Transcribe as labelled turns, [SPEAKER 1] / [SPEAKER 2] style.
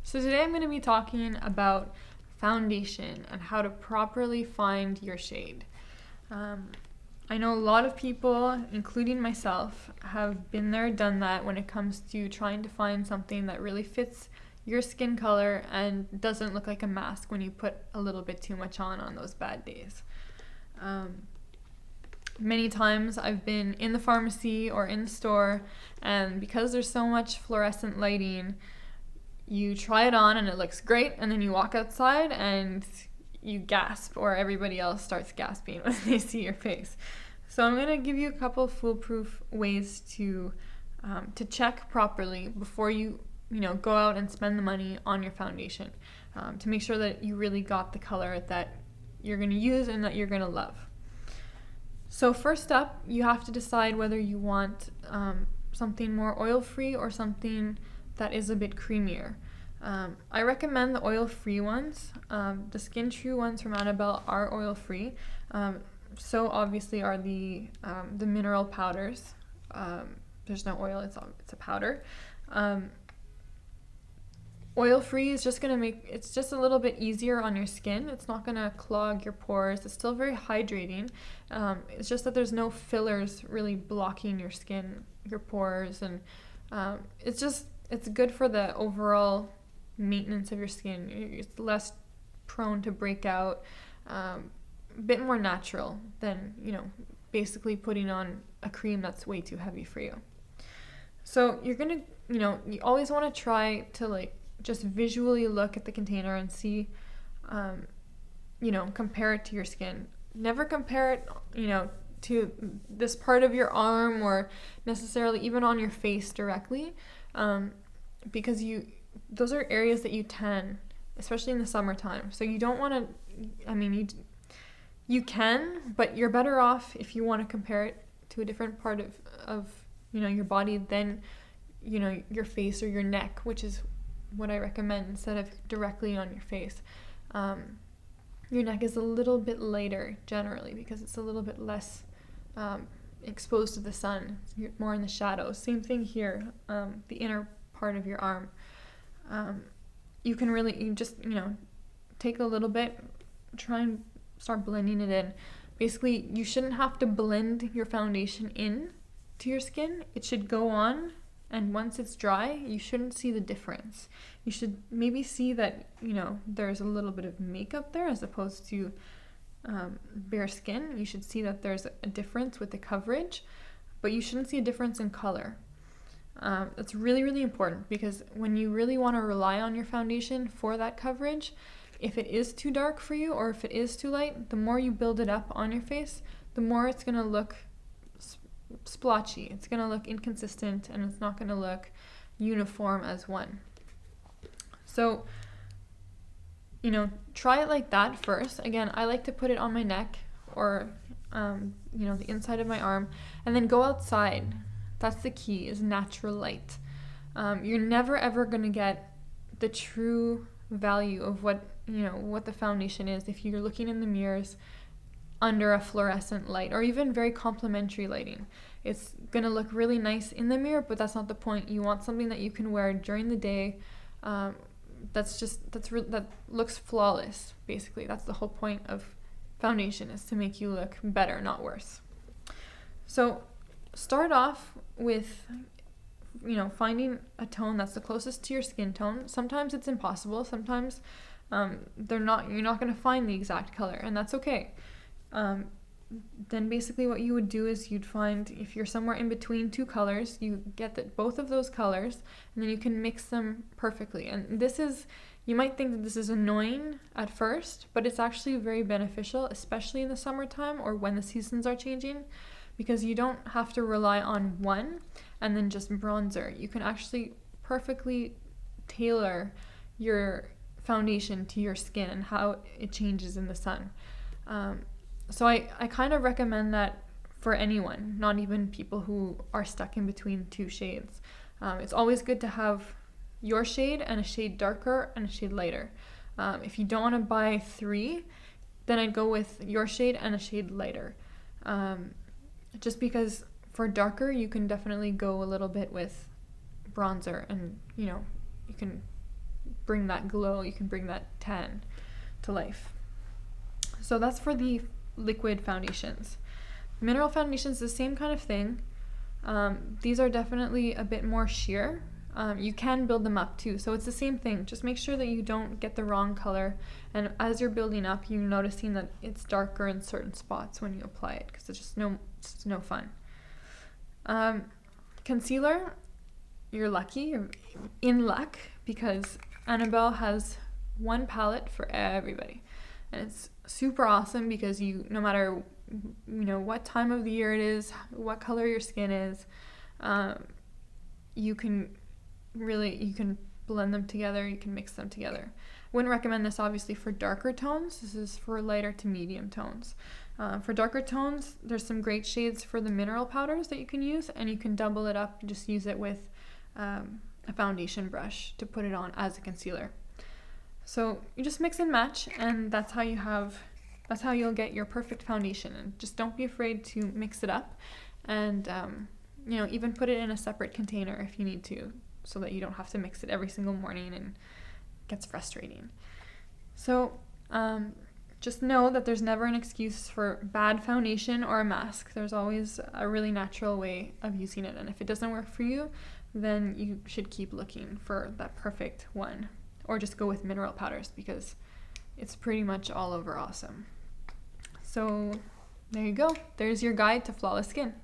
[SPEAKER 1] So today I'm going to be talking about foundation and how to properly find your shade. I know a lot of people, including myself, have been there, done that when it comes to trying to find something that really fits your skin color and doesn't look like a mask when you put a little bit too much on those bad days. Many times I've been in the pharmacy or in the store, and because there's so much fluorescent lighting, you try it on and it looks great, and then you walk outside and you gasp, or everybody else starts gasping when they see your face. So I'm going to give you a couple of foolproof ways to check properly before you go out and spend the money on your foundation, to make sure that you really got the color that you're going to use and that you're going to love. So first up, you have to decide whether you want something more oil-free or something that is a bit creamier. I recommend the oil-free ones. The Skin True ones from Annabelle are oil-free. So obviously are the mineral powders. There's no oil, it's a powder. Oil-free is just it's just a little bit easier on your skin. It's not gonna clog your pores. It's still very hydrating. It's just that there's no fillers really blocking your skin, your pores, and it's good for the overall maintenance of your skin. It's less prone to break out, a bit more natural than, basically putting on a cream that's way too heavy for you. So you're gonna, you always want to try to just visually look at the container and see, compare it to your skin. Never compare it, to this part of your arm or necessarily even on your face directly. Because those are areas that you tan, especially in the summertime. So you don't want to, you can, but you're better off if you want to compare it to a different part of your body than, your face or your neck, which is what I recommend instead of directly on your face. Your neck is a little bit lighter generally because it's a little bit less exposed to the sun. You're more in the shadows. Same thing here, the inner part of your arm. You just take a little bit, try and start blending it in. Basically, you shouldn't have to blend your foundation in to your skin. It should go on, and once it's dry, you shouldn't see the difference. You should maybe see that there's a little bit of makeup there as opposed to bare skin. You should see that there's a difference with the coverage, but you shouldn't see a difference in color. That's really, really important, because when you really want to rely on your foundation for that coverage, if it is too dark for you or if it is too light, the more you build it up on your face, the more it's going to look splotchy. It's going to look inconsistent, and it's not going to look uniform as one. So, try it like that first. Again, I like to put it on my neck or, the inside of my arm, and then go outside. That's the key, is natural light. You're never ever going to get the true value of what the foundation is if you're looking in the mirrors under a fluorescent light or even very complementary lighting. It's going to look really nice in the mirror, but that's not the point. You want something that you can wear during the day that looks flawless, basically. That's the whole point of foundation, is to make you look better, not worse. So start off with finding a tone that's the closest to your skin tone. Sometimes it's impossible. Sometimes you're not going to find the exact color, and that's okay. Then basically what you would do is you'd find, if you're somewhere in between two colors, you get both of those colors, and then you can mix them perfectly. And you might think that this is annoying at first, but it's actually very beneficial, especially in the summertime or when the seasons are changing, because you don't have to rely on one and then just bronzer. You can actually perfectly tailor your foundation to your skin and how it changes in the sun. So I kind of recommend that for anyone, not even people who are stuck in between two shades. It's always good to have your shade and a shade darker and a shade lighter. If you don't want to buy three, then I'd go with your shade and a shade lighter. Just because for darker, you can definitely go a little bit with bronzer, and you can bring that glow, you can bring that tan to life. So that's for the liquid foundations. Mineral foundations, the same kind of thing. These are definitely a bit more sheer. You can build them up too, so it's the same thing. Just make sure that you don't get the wrong color, and as you're building up, you're noticing that it's darker in certain spots when you apply it, because it's just no fun. Concealer, you're lucky, you're in luck, because Annabelle has one palette for everybody, and it's super awesome because no matter what time of the year it is, what color your skin is, you can blend them together, you can mix them together. Wouldn't recommend this obviously for darker tones. This is for lighter to medium tones. For darker tones, there's some great shades for the mineral powders that you can use, and you can double it up and just use it with a foundation brush to put it on as a concealer. So you just mix and match, and that's how you'll get your perfect foundation. And just don't be afraid to mix it up, and even put it in a separate container if you need to, so that you don't have to mix it every single morning and it gets frustrating. So just know that there's never an excuse for bad foundation or a mask. There's always a really natural way of using it, and if it doesn't work for you, then you should keep looking for that perfect one, or just go with mineral powders, because it's pretty much all over awesome. So there you go. There's your guide to flawless skin.